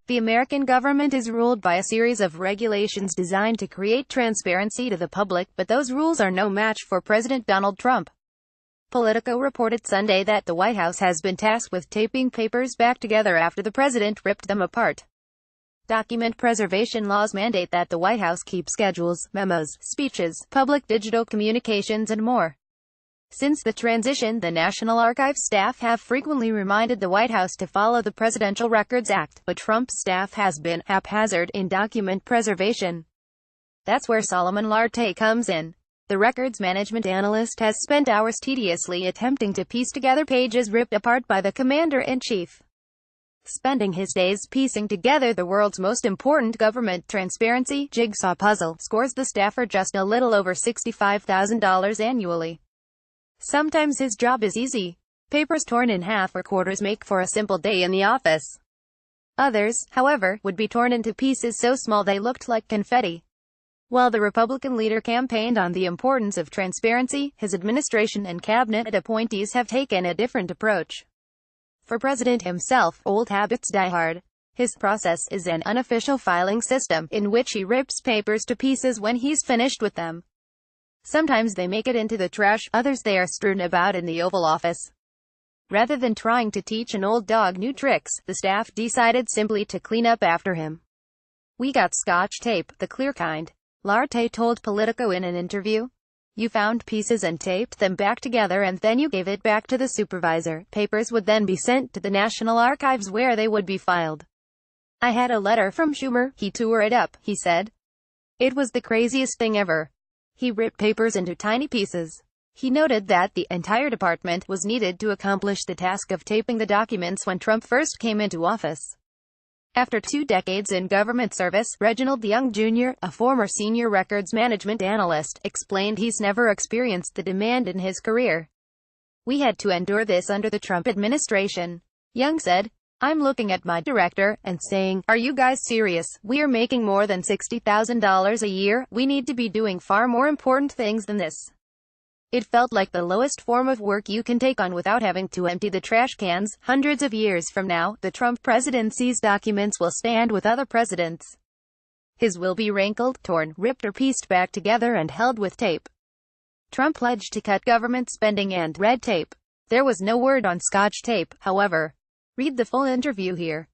The American government is ruled by a series of regulations designed to create transparency to the public, but those rules are no match for President Donald Trump. Politico reported Sunday that the White House has been tasked with taping papers back together after the president ripped them apart. Document preservation laws mandate that the White House keep schedules, memos, speeches, public digital communications, and more. Since the transition, the National Archives staff have frequently reminded the White House to follow the Presidential Records Act, but Trump's staff has been haphazard in document preservation. That's where Solomon Lartey comes in. The records management analyst has spent hours tediously attempting to piece together pages ripped apart by the commander-in-chief. Spending his days piecing together the world's most important government transparency jigsaw puzzle, scores the staffer just a little over $65,000 annually. Sometimes his job is easy. Papers torn in half or quarters make for a simple day in the office. Others, however, would be torn into pieces so small they looked like confetti. While the Republican leader campaigned on the importance of transparency, his administration and cabinet appointees have taken a different approach. For President himself, old habits die hard. His process is an unofficial filing system, in which he rips papers to pieces when he's finished with them. Sometimes they make it into the trash, others they are strewn about in the Oval Office. Rather than trying to teach an old dog new tricks, the staff decided simply to clean up after him. "We got Scotch tape, the clear kind," Lartey told Politico in an interview. "You found pieces and taped them back together and then you gave it back to the supervisor. Papers would then be sent to the National Archives where they would be filed. I had a letter from Schumer, he tore it up," he said. "It was the craziest thing ever." He ripped papers into tiny pieces. He noted that the entire department was needed to accomplish the task of taping the documents when Trump first came into office. After 2 decades in government service, Reginald Young Jr., a former senior records management analyst, explained he's never experienced the demand in his career. "We had to endure this under the Trump administration," Young said. "I'm looking at my director and saying, are you guys serious? We're making more than $60,000 a year. We need to be doing far more important things than this." It felt like the lowest form of work you can take on without having to empty the trash cans. Hundreds of years from now, the Trump presidency's documents will stand with other presidents. His will be wrinkled, torn, ripped or pieced back together and held with tape. Trump pledged to cut government spending and red tape. There was no word on Scotch tape, however. Read the full interview here.